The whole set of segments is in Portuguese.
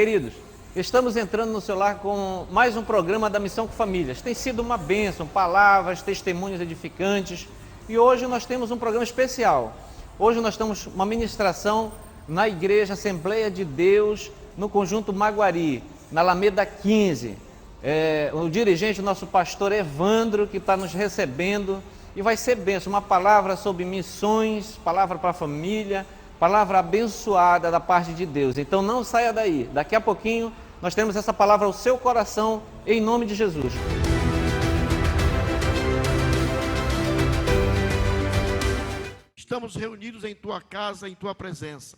Queridos, estamos entrando no seu lar com mais um programa da Missão com Famílias. Tem sido uma bênção, palavras, testemunhos edificantes. E hoje nós temos um programa especial. Hoje nós temos uma ministração na Igreja Assembleia de Deus, no Conjunto Maguari, na Alameda 15. O dirigente, o nosso pastor Evandro, que está nos recebendo. E vai ser bênção, uma palavra sobre missões, palavra para a família, palavra abençoada da parte de Deus. Então não saia daí, daqui a pouquinho nós temos essa palavra ao seu coração, em nome de Jesus. Estamos reunidos em tua casa, em tua presença,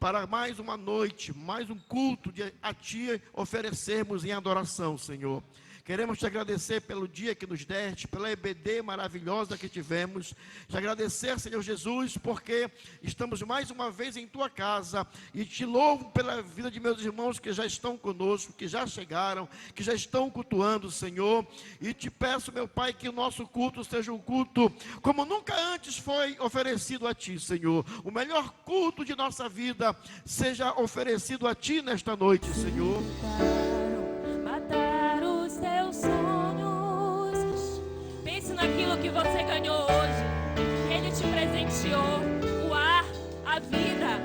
para mais uma noite, mais um culto a ti oferecermos em adoração, Senhor. Queremos te agradecer pelo dia que nos deste, pela EBD maravilhosa que tivemos. Te agradecer, Senhor Jesus, porque estamos mais uma vez em tua casa. E te louvo pela vida de meus irmãos que já estão conosco, que já chegaram, que já estão cultuando, Senhor. E te peço, meu Pai, que o nosso culto seja um culto como nunca antes foi oferecido a ti, Senhor. O melhor culto de nossa vida seja oferecido a ti nesta noite, Senhor. Seus sonhos. Pense naquilo que você ganhou hoje. Ele te presenteou o ar, a vida,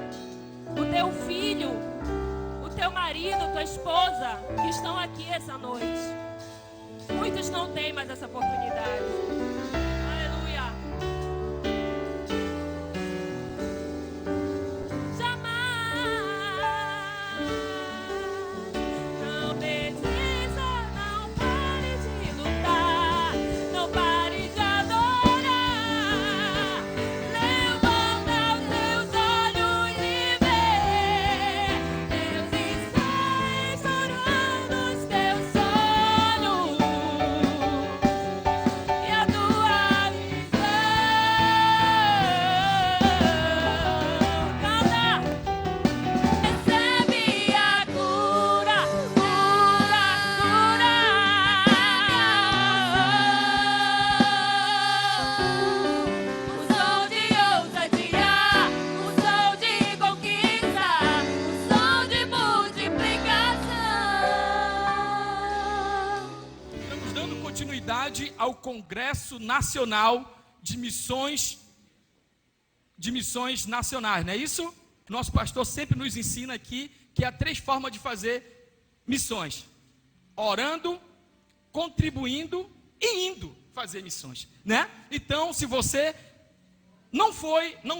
o teu filho, o teu marido, tua esposa, que estão aqui essa noite. Muitos não têm mais essa oportunidade. Aleluia. Ao Congresso Nacional de Missões Nacionais, não é isso? Nosso pastor sempre nos ensina aqui que há 3 formas de fazer missões: orando, contribuindo e indo fazer missões, né? Então, se você não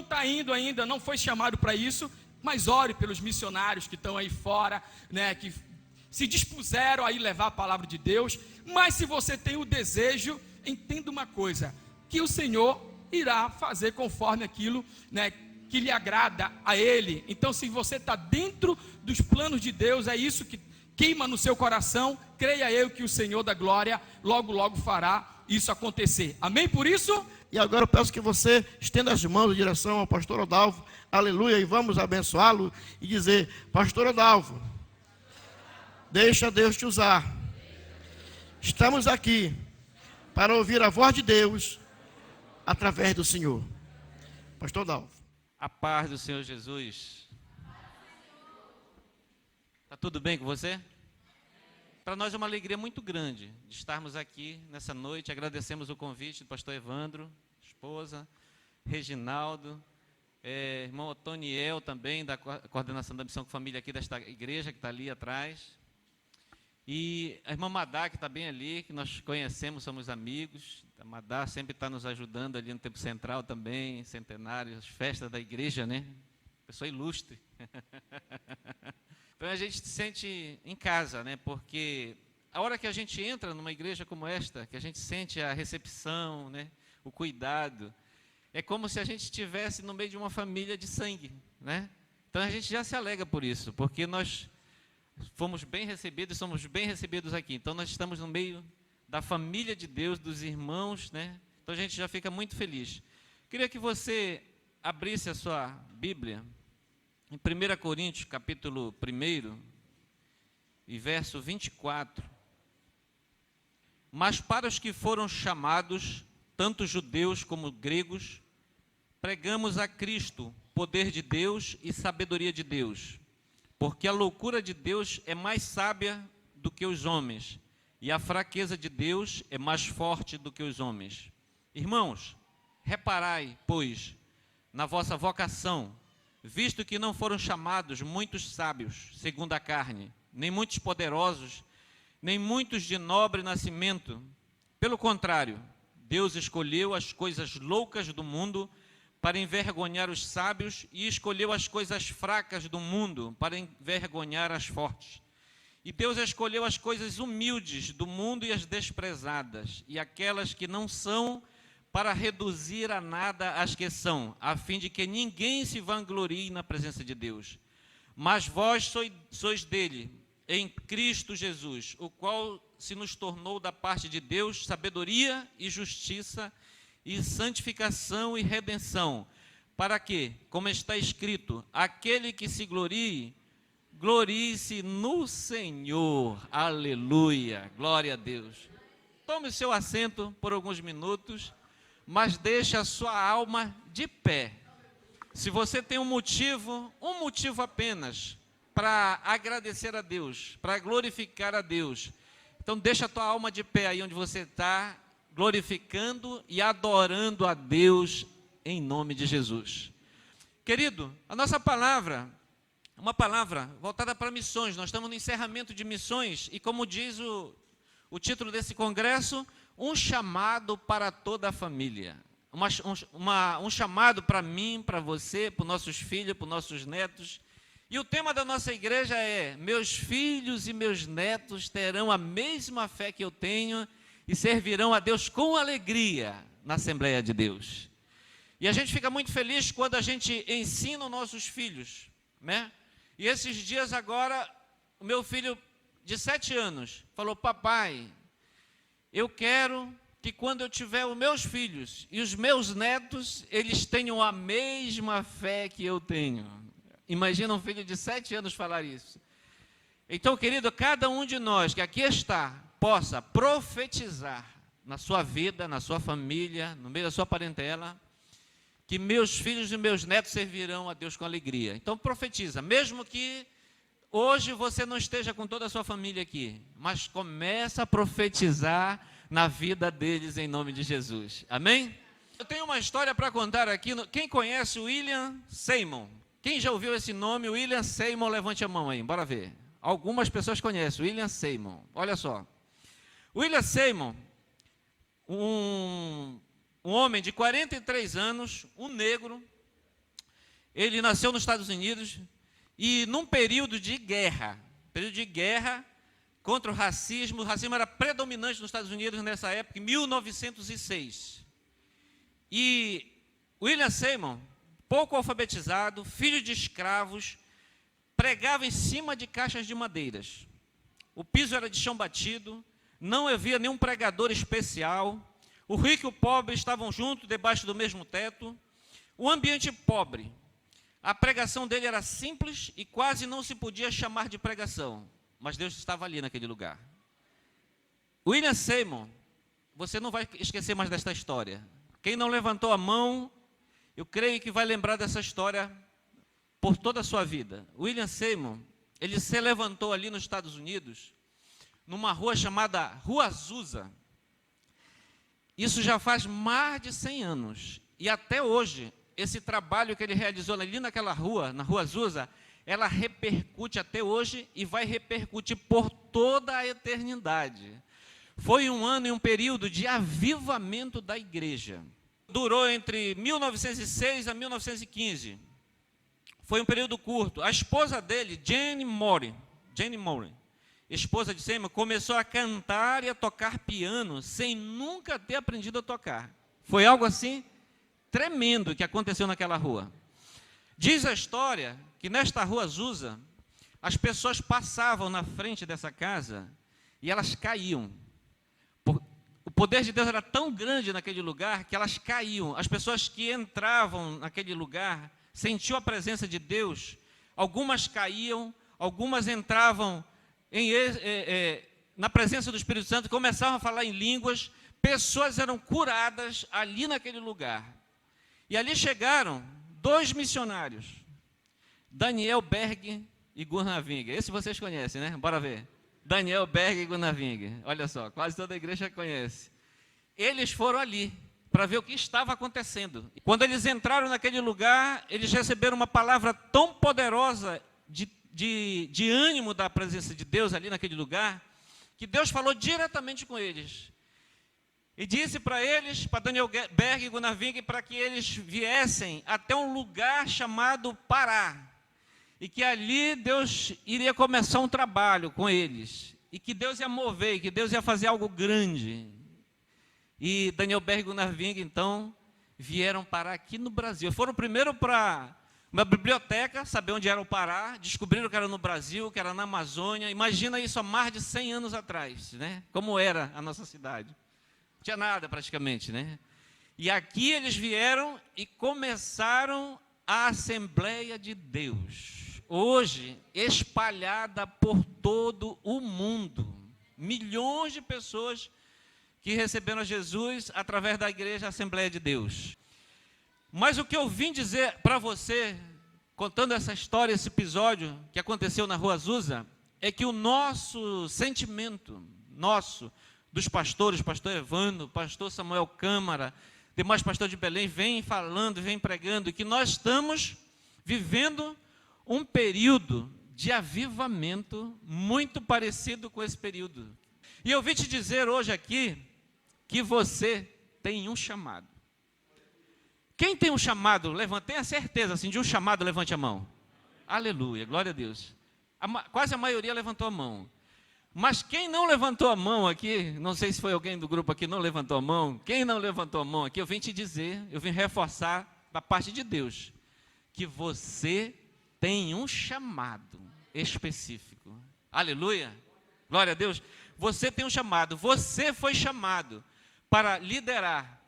está indo ainda, não foi chamado para isso, mas ore pelos missionários que estão aí fora, né? Que se dispuseram a ir levar a palavra de Deus. Mas se você tem o desejo, entenda uma coisa, que o Senhor irá fazer conforme aquilo, né, que lhe agrada a Ele. Então, se você está dentro dos planos de Deus, é isso que queima no seu coração, creia eu que o Senhor da glória logo, logo fará isso acontecer. Amém por isso? E agora eu peço que você estenda as mãos em direção ao pastor Odalvo, aleluia, e vamos abençoá-lo e dizer: pastor Odalvo, deixa Deus te usar. Estamos aqui para ouvir a voz de Deus através do Senhor. Pastor Odalvo. A paz do Senhor Jesus. Está tudo bem com você? Para nós é uma alegria muito grande de estarmos aqui nessa noite. Agradecemos o convite do pastor Evandro, esposa, Reginaldo, irmão Otoniel também, da coordenação da Missão com Família aqui desta igreja que está ali atrás. E a irmã Madá, que está bem ali, que nós conhecemos, somos amigos. A Madá sempre está nos ajudando ali no Tempo Central também, centenário, as festas da igreja, né? Pessoa ilustre. Então a gente se sente em casa, né? Porque a hora que a gente entra numa igreja como esta, que a gente sente a recepção, né? O cuidado, é como se a gente estivesse no meio de uma família de sangue, né? Então a gente já se alegra por isso, porque nós fomos bem recebidos, somos bem recebidos aqui. Então nós estamos no meio da família de Deus, dos irmãos, né? Então a gente já fica muito feliz. Queria que você abrisse a sua Bíblia em 1 Coríntios, capítulo 1, e verso 24. Mas para os que foram chamados, tanto judeus como gregos, pregamos a Cristo, poder de Deus e sabedoria de Deus. porque a loucura de Deus é mais sábia do que os homens, e a fraqueza de Deus é mais forte do que os homens. Irmãos, reparai, pois, na vossa vocação, visto que não foram chamados muitos sábios, segundo a carne, nem muitos poderosos, nem muitos de nobre nascimento. Pelo contrário, Deus escolheu as coisas loucas do mundo para envergonhar os sábios, e escolheu as coisas fracas do mundo para envergonhar as fortes. E Deus escolheu as coisas humildes do mundo e as desprezadas, e aquelas que não são, para reduzir a nada as que são, a fim de que ninguém se vanglorie na presença de Deus. Mas vós sois dele, em Cristo Jesus, o qual se nos tornou da parte de Deus sabedoria e justiça e santificação e redenção, para que, como está escrito, aquele que se glorie, glorie-se no Senhor. Aleluia, glória a Deus. Tome o seu assento por alguns minutos, mas deixe a sua alma de pé. Se você tem um motivo apenas para agradecer a Deus, para glorificar a Deus, então deixa a tua alma de pé aí onde você está, glorificando e adorando a Deus em nome de Jesus. Querido, a nossa palavra, uma palavra voltada para missões. Nós estamos no encerramento de missões e, como diz o título desse congresso, um chamado para toda a família. Um chamado para mim, para você, para os nossos filhos, para os nossos netos. E o tema da nossa igreja é: meus filhos e meus netos terão a mesma fé que eu tenho e servirão a Deus com alegria na Assembleia de Deus. E a gente fica muito feliz quando a gente ensina os nossos filhos, né? E esses dias agora, o meu filho de 7 anos falou: papai, eu quero que quando eu tiver os meus filhos e os meus netos, eles tenham a mesma fé que eu tenho. Imagina um filho de 7 anos falar isso. Então, querido, cada um de nós que aqui está, possa profetizar na sua vida, na sua família, no meio da sua parentela, que meus filhos e meus netos servirão a Deus com alegria. Então profetiza, mesmo que hoje você não esteja com toda a sua família aqui, mas começa a profetizar na vida deles em nome de Jesus. Amém? Eu tenho uma história para contar aqui. Quem conhece o William Seymour? Quem já ouviu esse nome, William Seymour? Levante a mão aí, bora ver. Algumas pessoas conhecem, William Seymour. Olha só. William Seymour, um homem de 43 anos, um negro. Ele nasceu nos Estados Unidos e num período de guerra contra o racismo era predominante nos Estados Unidos nessa época, em 1906. E William Seymour, pouco alfabetizado, filho de escravos, pregava em cima de caixas de madeiras. O piso era de chão batido, não havia nenhum pregador especial. O rico e o pobre estavam juntos, debaixo do mesmo teto. O ambiente pobre. A pregação dele era simples e quase não se podia chamar de pregação. Mas Deus estava ali naquele lugar. William Seymour, você não vai esquecer mais desta história. Quem não levantou a mão, eu creio que vai lembrar dessa história por toda a sua vida. William Seymour, ele se levantou ali nos Estados Unidos, numa rua chamada Rua Azusa. Isso já faz mais de 100 anos. E até hoje, esse trabalho que ele realizou ali naquela rua, na Rua Azusa, ela repercute até hoje e vai repercutir por toda a eternidade. Foi um ano e um período de avivamento da igreja. Durou entre 1906 a 1915. Foi um período curto. A esposa dele, Jane Moore, esposa de Seymour, começou a cantar e a tocar piano sem nunca ter aprendido a tocar. Foi algo assim tremendo que aconteceu naquela rua. Diz a história que nesta Rua Azusa, as pessoas passavam na frente dessa casa e elas caíam. O poder de Deus era tão grande naquele lugar que elas caíam. As pessoas que entravam naquele lugar sentiam a presença de Deus. Algumas caíam, algumas entravam na presença do Espírito Santo, começavam a falar em línguas. Pessoas eram curadas ali naquele lugar. E ali chegaram 2 missionários, Daniel Berg e Gunnar Wingger. Esse vocês conhecem, né? Bora ver. Daniel Berg e Gunnar Wingger. Olha só, quase toda a igreja conhece. Eles foram ali para ver o que estava acontecendo. Quando eles entraram naquele lugar, eles receberam uma palavra tão poderosa de ânimo da presença de Deus ali naquele lugar, que Deus falou diretamente com eles. E disse para eles, para Daniel Berg e Gunnar Wingger, para que eles viessem até um lugar chamado Pará. E que ali Deus iria começar um trabalho com eles. E que Deus ia mover, e que Deus ia fazer algo grande. E Daniel Berg e Gunnar Wingger, então, vieram parar aqui no Brasil. Foram primeiro para uma biblioteca, saber onde era o Pará, descobriram que era no Brasil, que era na Amazônia. Imagina isso há mais de 100 anos atrás, né? Como era a nossa cidade. Não tinha nada praticamente, né? E aqui eles vieram e começaram a Assembleia de Deus. Hoje, espalhada por todo o mundo. Milhões de pessoas que receberam Jesus através da igreja Assembleia de Deus. Mas o que eu vim dizer para você, contando essa história, esse episódio que aconteceu na Rua Azusa, é que o nosso sentimento, dos pastores, pastor Evandro, pastor Samuel Câmara, demais pastores de Belém, vem falando, vem pregando, que nós estamos vivendo um período de avivamento muito parecido com esse período. E eu vim te dizer hoje aqui que você tem um chamado. Quem tem um chamado, tenha a certeza assim, de um chamado, levante a mão. Aleluia, glória a Deus. Quase a maioria levantou a mão. Mas quem não levantou a mão aqui, não sei se foi alguém do grupo aqui que não levantou a mão, quem não levantou a mão aqui, eu vim te dizer, eu vim reforçar da parte de Deus, que você tem um chamado específico. Aleluia, glória a Deus. Você tem um chamado, você foi chamado para liderar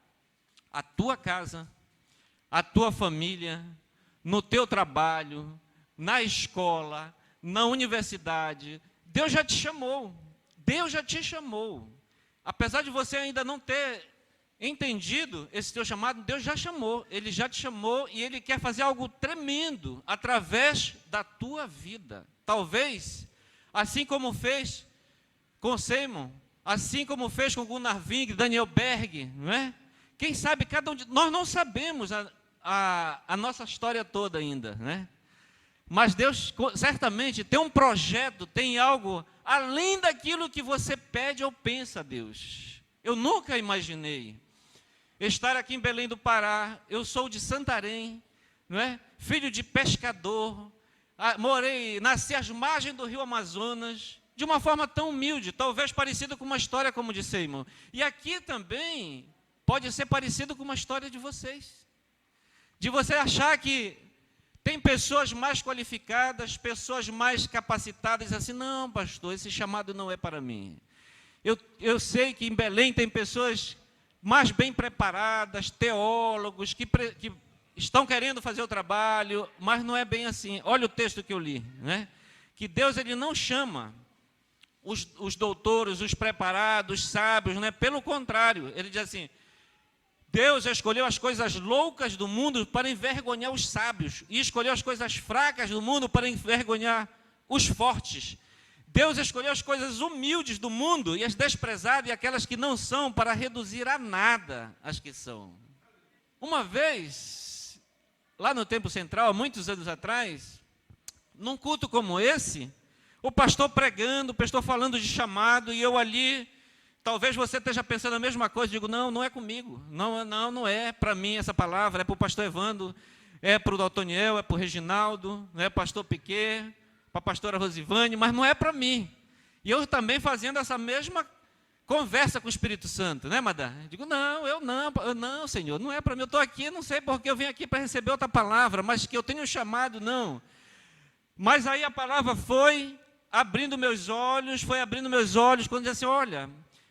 a tua casa, a tua família, no teu trabalho, na escola, na universidade. Deus já te chamou, Deus já te chamou. Apesar de você ainda não ter entendido esse teu chamado, Deus já chamou, Ele já te chamou e Ele quer fazer algo tremendo através da tua vida. Talvez, assim como fez com Simon, assim como fez com Gunnar Wingger, Daniel Berg, não é? Quem sabe cada um de nós não sabemos a nossa história toda ainda, né? Mas Deus certamente tem um projeto, tem algo além daquilo que você pede ou pensa a Deus. Eu nunca imaginei estar aqui em Belém do Pará. Eu sou de Santarém, não é? Filho de pescador, nasci às margens do rio Amazonas, de uma forma tão humilde, talvez parecido com uma história como de Simon. E aqui também pode ser parecido com uma história de vocês. De você achar que tem pessoas mais qualificadas, pessoas mais capacitadas, assim, não, pastor, esse chamado não é para mim. Eu sei que em Belém tem pessoas mais bem preparadas, teólogos, que estão querendo fazer o trabalho, mas não é bem assim. Olha o texto que eu li, né? Que Deus, Ele não chama os doutores, os preparados, os sábios, né? Pelo contrário, Ele diz assim, Deus escolheu as coisas loucas do mundo para envergonhar os sábios, e escolheu as coisas fracas do mundo para envergonhar os fortes. Deus escolheu as coisas humildes do mundo e as desprezadas e aquelas que não são, para reduzir a nada as que são. Uma vez, lá no Templo Central, há muitos anos atrás, num culto como esse, o pastor pregando, o pastor falando de chamado, e eu ali, talvez você esteja pensando a mesma coisa, digo, não é comigo, não é para mim essa palavra, é para o pastor Evandro, é para o Daltoniel, é para o Reginaldo, é para o pastor Piquet, para a pastora Rosivane, mas não é para mim. E eu também fazendo essa mesma conversa com o Espírito Santo, né, Madá? Digo, não, Senhor, não é para mim, eu estou aqui, não sei porque eu vim aqui para receber outra palavra, mas que eu tenho um chamado, não. Mas aí a palavra foi abrindo meus olhos, quando disse assim, olha,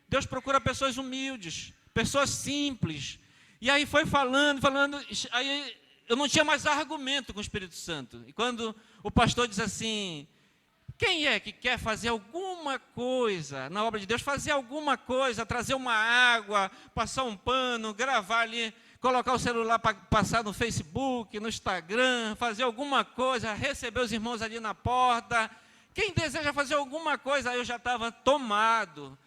Deus procura pessoas humildes, pessoas simples. E aí foi falando, aí eu não tinha mais argumento com o Espírito Santo. E quando o pastor diz assim, quem é que quer fazer alguma coisa na obra de Deus, fazer alguma coisa, trazer uma água, passar um pano, gravar ali colocar o celular para passar no Facebook, no Instagram, fazer alguma coisa, receber os irmãos ali na porta. Quem deseja fazer alguma coisa, eu já estava tomado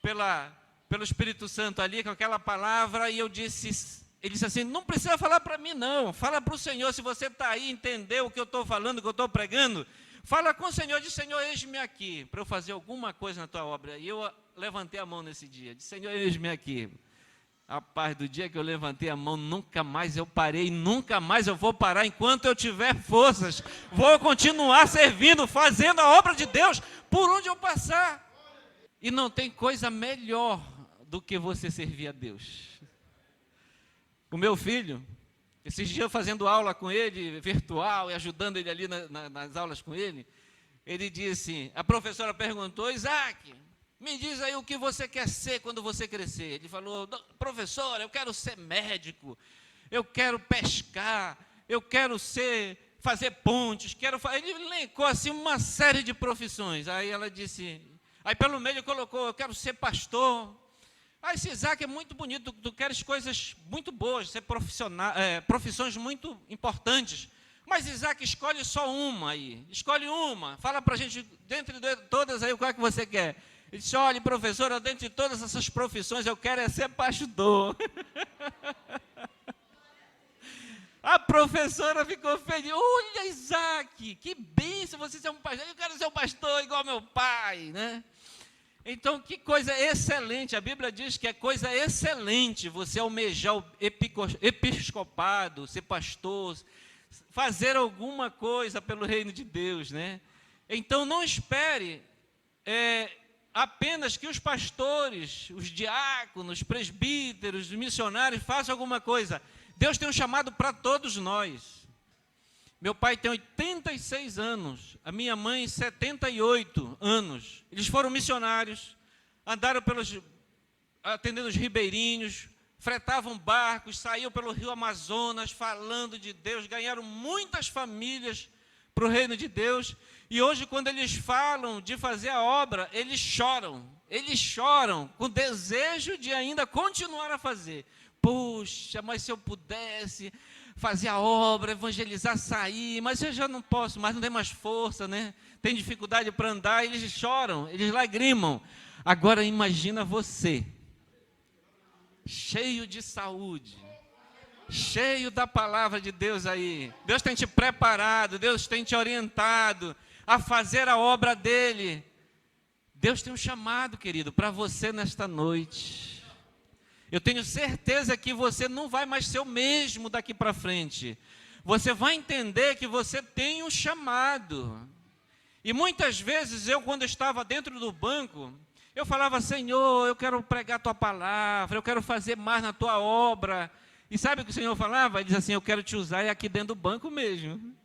pelo Espírito Santo ali, com aquela palavra, e ele disse assim, não precisa falar para mim não, fala para o Senhor, se você está aí, entendeu o que eu estou falando, o que eu estou pregando, fala com o Senhor, diz, Senhor, eis-me aqui, para eu fazer alguma coisa na tua obra. E eu levantei a mão nesse dia, disse, Senhor, eis-me aqui. Rapaz, do dia que eu levantei a mão, nunca mais eu parei, nunca mais eu vou parar, enquanto eu tiver forças, vou continuar servindo, fazendo a obra de Deus, por onde eu passar. E não tem coisa melhor do que você servir a Deus. O meu filho, esses dias eu fazendo aula com ele, virtual, e ajudando ele ali nas aulas com ele, ele disse, a professora perguntou, Isaac, me diz aí o que você quer ser quando você crescer. Ele falou, professora, eu quero ser médico, eu quero pescar, eu quero fazer pontes, ele elencou assim uma série de profissões. Aí ela disse, aí pelo meio ele colocou, eu quero ser pastor. Ah, esse Isaac é muito bonito, tu queres coisas muito boas, ser profissões muito importantes. Mas Isaac, escolhe só uma aí, escolhe uma, fala pra gente, dentre todas aí, qual é que você quer? Ele disse, olha, professora, dentre todas essas profissões, eu quero ser pastor. A professora ficou feliz, olha, Isaac, que bênção você ser um pastor, eu quero ser um pastor igual meu pai, né? Então, que coisa excelente, a Bíblia diz que é coisa excelente você almejar o episcopado, ser pastor, fazer alguma coisa pelo reino de Deus, né? Então, não espere apenas que os pastores, os diáconos, presbíteros, os missionários façam alguma coisa. Deus tem um chamado para todos nós. Meu pai tem 86 anos, a minha mãe 78 anos. Eles foram missionários, andaram atendendo os ribeirinhos, fretavam barcos, saíam pelo rio Amazonas falando de Deus, ganharam muitas famílias para o reino de Deus. E hoje, quando eles falam de fazer a obra, eles choram com desejo de ainda continuar a fazer. Puxa, mas se eu pudesse fazer a obra, evangelizar, sair, mas eu já não posso, mas não tem mais força, né? Tem dificuldade para andar, eles choram, eles lagrimam. Agora imagina você, cheio de saúde, cheio da palavra de Deus aí. Deus tem te preparado, Deus tem te orientado a fazer a obra dele. Deus tem um chamado, querido, para você nesta noite. Eu tenho certeza que você não vai mais ser o mesmo daqui para frente. Você vai entender que você tem um chamado. E muitas vezes eu, quando estava dentro do banco, eu falava, Senhor, eu quero pregar a tua palavra, eu quero fazer mais na tua obra. E sabe o que o Senhor falava? Ele diz assim, eu quero te usar aqui dentro do banco mesmo.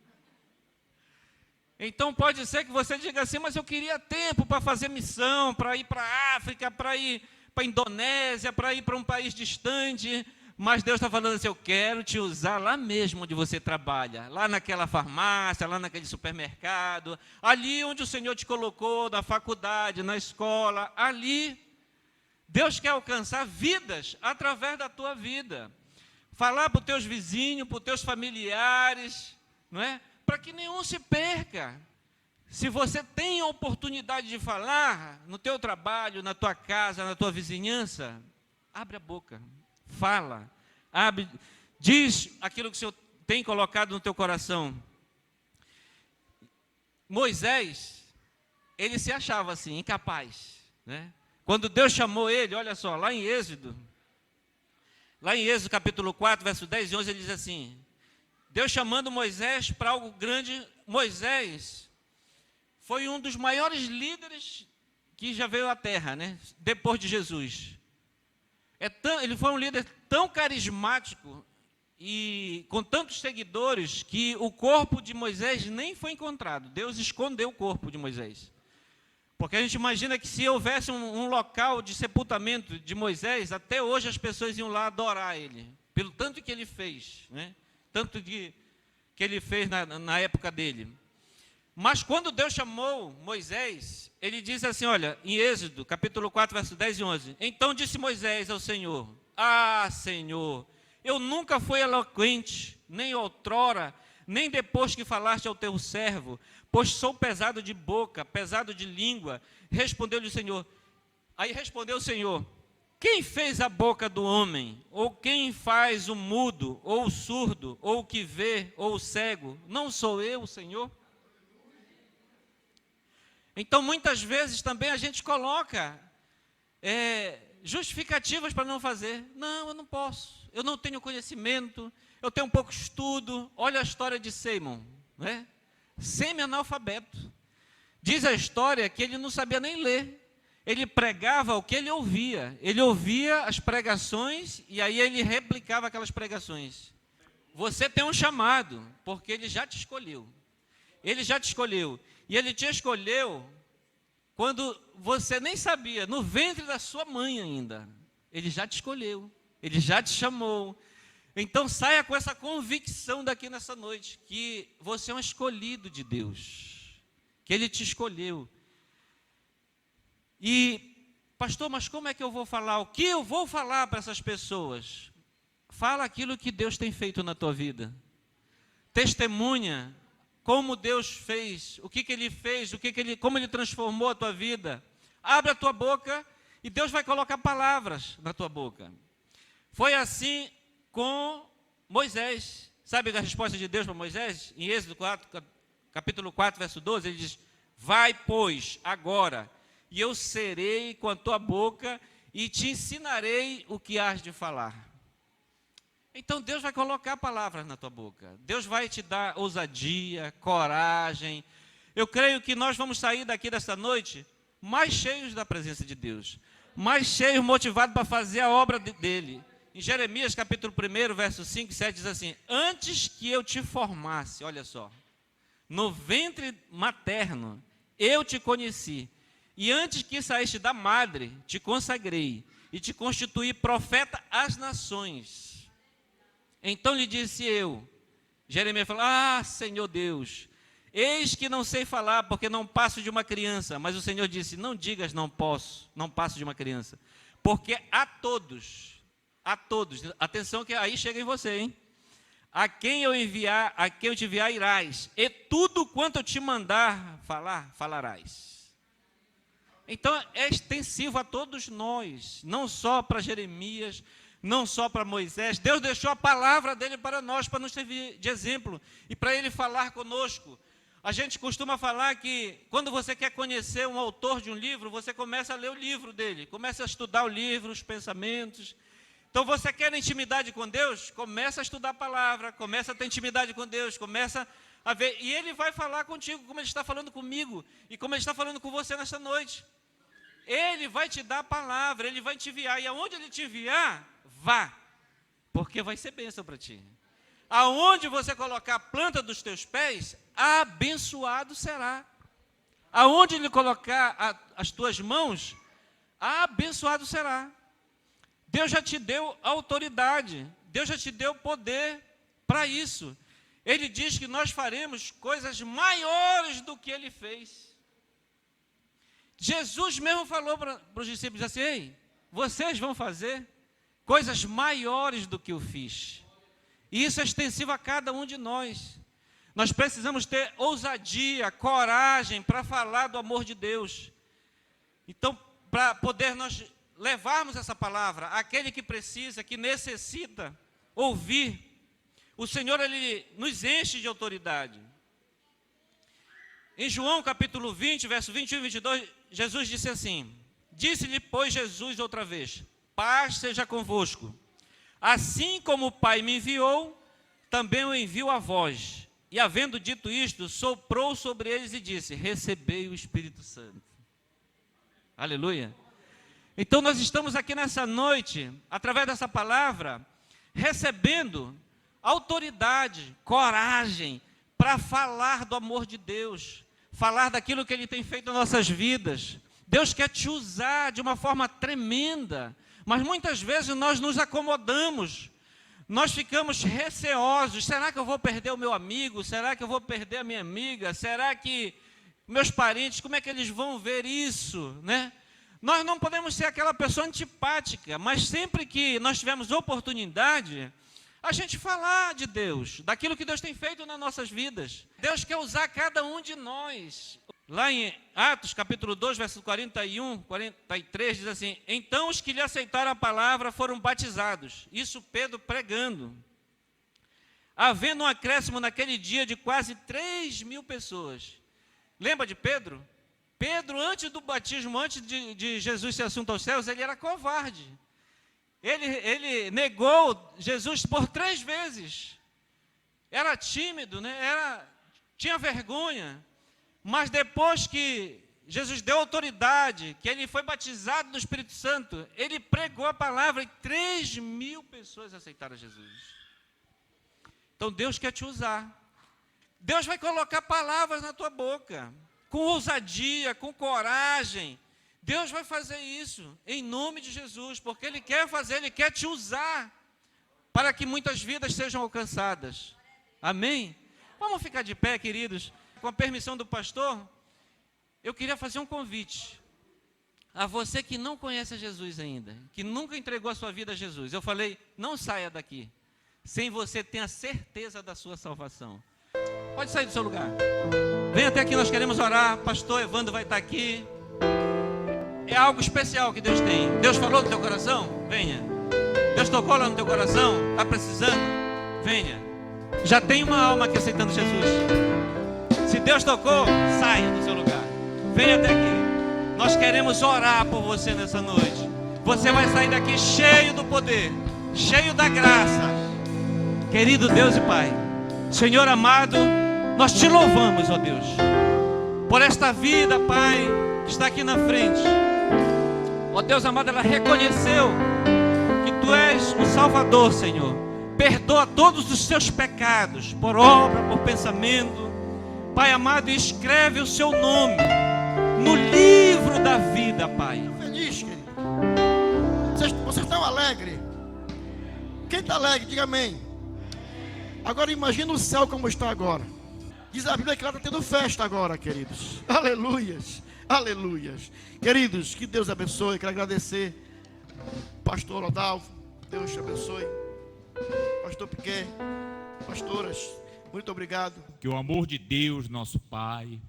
Então pode ser que você diga assim, mas eu queria tempo para fazer missão, para ir para a África, para ir para a Indonésia, para ir para um país distante. Mas Deus está falando assim, eu quero te usar lá mesmo onde você trabalha, lá naquela farmácia, lá naquele supermercado, ali onde o Senhor te colocou, na faculdade, na escola, ali. Deus quer alcançar vidas através da tua vida. Falar para os teus vizinhos, para os teus familiares, não é? Para que nenhum se perca. Se você tem a oportunidade de falar no teu trabalho, na tua casa, na tua vizinhança, abre a boca, fala, diz aquilo que o Senhor tem colocado no teu coração. Moisés, ele se achava assim, incapaz, né? Quando Deus chamou ele, olha só, lá em Êxodo capítulo 4, verso 10 e 11, ele diz assim, Deus chamando Moisés para algo grande. Moisés foi um dos maiores líderes que já veio à terra, né? Depois de Jesus. Ele foi um líder tão carismático e com tantos seguidores que o corpo de Moisés nem foi encontrado. Deus escondeu o corpo de Moisés. Porque a gente imagina que se houvesse um local de sepultamento de Moisés, até hoje as pessoas iam lá adorar ele, pelo tanto que ele fez, né? Tanto que ele fez na época dele. Mas quando Deus chamou Moisés, ele diz assim, olha, em Êxodo, capítulo 4, verso 10 e 11. Então disse Moisés ao Senhor, Senhor, Eu nunca fui eloquente, nem outrora, nem depois que falaste ao teu servo, pois sou pesado de boca, pesado de língua. Respondeu-lhe o Senhor. Aí respondeu o Senhor: quem fez a boca do homem? Ou quem faz o mudo, ou o surdo, ou o que vê, ou o cego? Não sou eu, o Senhor? Então, muitas vezes também a gente coloca justificativas para não fazer. Não, eu não posso, eu não tenho conhecimento, eu tenho um pouco estudo. Olha a história de Simon, né? Semi-analfabeto. Diz a história que ele não sabia nem ler. Ele pregava o que ele ouvia. Ele ouvia as pregações e aí ele replicava aquelas pregações. Você tem um chamado, porque ele já te escolheu. Ele já te escolheu. E ele te escolheu quando você nem sabia, no ventre da sua mãe ainda. Ele já te escolheu. Ele já te chamou. Então saia com essa convicção daqui nessa noite, que você é um escolhido de Deus. Que Ele te escolheu. E, pastor, mas como é que eu vou falar? O que eu vou falar para essas pessoas? Fala aquilo que Deus tem feito na tua vida. Testemunha como Deus fez, o que Ele fez, como Ele transformou a tua vida. Abre a tua boca e Deus vai colocar palavras na tua boca. Foi assim com Moisés. Sabe a resposta de Deus para Moisés? Em Êxodo 4, capítulo 4, verso 12, ele diz: vai, pois, agora, e eu serei com a tua boca e te ensinarei o que has de falar. Então Deus vai colocar palavras na tua boca. Deus vai te dar ousadia, coragem. Eu creio que nós vamos sair daqui desta noite mais cheios da presença de Deus, mais cheios, motivados para fazer a obra dele. Em Jeremias capítulo 1, verso 5 e 7 diz assim: antes que eu te formasse, olha só, no ventre materno eu te conheci, e antes que saíste da madre te consagrei e te constituí profeta às nações. Então lhe disse eu, Jeremias falou: ah, Senhor Deus, eis que não sei falar, porque não passo de uma criança. Mas o Senhor disse: não digas não posso, não passo de uma criança, porque a todos, atenção que aí chega em você, hein? A quem eu te enviar irás, e tudo quanto eu te mandar falar, falarás. Então é extensivo a todos nós, não só para Jeremias, não só para Moisés. Deus deixou a palavra dele para nós, para nos servir de exemplo e para ele falar conosco. A gente costuma falar que quando você quer conhecer um autor de um livro, você começa a ler o livro dele, começa a estudar o livro, os pensamentos. Então você quer intimidade com Deus? Começa a estudar a palavra, começa a ter intimidade com Deus, começa a ver, e Ele vai falar contigo como Ele está falando comigo e como Ele está falando com você nesta noite. Ele vai te dar a palavra, Ele vai te enviar, e aonde Ele te enviar, vá, porque vai ser bênção para ti. Aonde você colocar a planta dos teus pés, abençoado será. Aonde Ele colocar as tuas mãos, abençoado será. Deus já te deu autoridade, Deus já te deu poder para isso. Ele diz que nós faremos coisas maiores do que Ele fez. Jesus mesmo falou para os discípulos assim: ei, vocês vão fazer coisas maiores do que eu fiz. E isso é extensivo a cada um de nós. Nós precisamos ter ousadia, coragem para falar do amor de Deus. Então, para poder nós levarmos essa palavra àquele que precisa, que necessita ouvir, o Senhor, Ele nos enche de autoridade. Em João capítulo 20, verso 21 e 22, Jesus disse assim: disse-lhe, pois, Jesus outra vez: paz seja convosco. Assim como o Pai me enviou, também eu envio a vós. E havendo dito isto, soprou sobre eles e disse: recebei o Espírito Santo. Aleluia. Então nós estamos aqui nessa noite, através dessa palavra, recebendo autoridade, coragem, para falar do amor de Deus, falar daquilo que Ele tem feito nas nossas vidas. Deus quer te usar de uma forma tremenda, mas muitas vezes nós nos acomodamos, nós ficamos receosos. Será que eu vou perder o meu amigo? Será que eu vou perder a minha amiga? Será que meus parentes, como é que eles vão ver isso, né? Nós não podemos ser aquela pessoa antipática, mas sempre que nós tivermos oportunidade, a gente falar de Deus, daquilo que Deus tem feito nas nossas vidas. Deus quer usar cada um de nós. Lá em Atos, capítulo 2, versos 41, 43, diz assim: então os que lhe aceitaram a palavra foram batizados. Isso Pedro pregando. Havendo um acréscimo naquele dia de quase 3.000 pessoas. Lembra de Pedro? Pedro, antes do batismo, antes de Jesus ser assunto aos céus, ele era covarde. Ele negou Jesus por 3 vezes. Era tímido, né? Tinha vergonha. Mas depois que Jesus deu autoridade, que ele foi batizado no Espírito Santo, ele pregou a palavra e 3.000 pessoas aceitaram Jesus. Então Deus quer te usar. Deus vai colocar palavras na tua boca, com ousadia, com coragem. Deus vai fazer isso em nome de Jesus, porque Ele quer fazer, Ele quer te usar para que muitas vidas sejam alcançadas. Amém? Vamos ficar de pé, queridos. Com a permissão do pastor, eu queria fazer um convite a você que não conhece Jesus ainda, que nunca entregou a sua vida a Jesus. Eu falei, não saia daqui sem você ter a certeza da sua salvação. Pode sair do seu lugar. Vem até aqui, nós queremos orar. Pastor Evandro vai estar aqui. É algo especial que Deus tem. Deus falou no teu coração? Venha. Deus tocou lá no teu coração? Está precisando? Venha. Já tem uma alma aqui aceitando Jesus. Se Deus tocou, saia do seu lugar. Venha até aqui. Nós queremos orar por você nessa noite. Você vai sair daqui cheio do poder, cheio da graça. Querido Deus e Pai, Senhor amado, nós te louvamos, ó Deus, por esta vida, Pai, que está aqui na frente. Ó Deus amado, ela reconheceu que Tu és o Salvador, Senhor. Perdoa todos os seus pecados, por obra, por pensamento. Pai amado, escreve o seu nome no livro da vida, Pai. Feliz, querido. Vocês estão alegres? Quem está alegre, diga amém. Agora imagina o céu como está agora. Diz a Bíblia que lá está tendo festa agora, queridos. Aleluias, aleluias. Queridos, que Deus abençoe. Quero agradecer pastor Rodolfo, Deus te abençoe. Pastor Piquet, pastoras, muito obrigado. Que o amor de Deus, nosso Pai,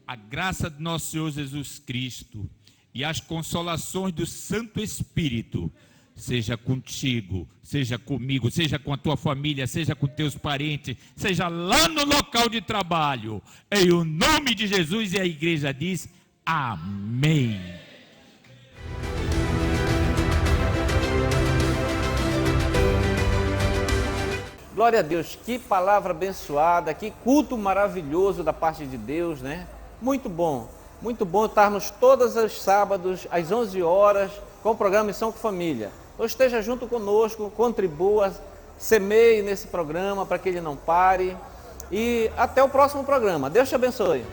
a graça de nosso Senhor Jesus Cristo e as consolações do Santo Espírito seja contigo, seja comigo, seja com a tua família, seja com teus parentes, seja lá no local de trabalho, em o nome de Jesus. E a igreja diz amém. Glória a Deus, que palavra abençoada, que culto maravilhoso da parte de Deus, né? Muito bom estarmos todos os sábados às 11 horas com o programa Missão com Família. Então esteja junto conosco, contribua, semeie nesse programa para que ele não pare. E até o próximo programa. Deus te abençoe.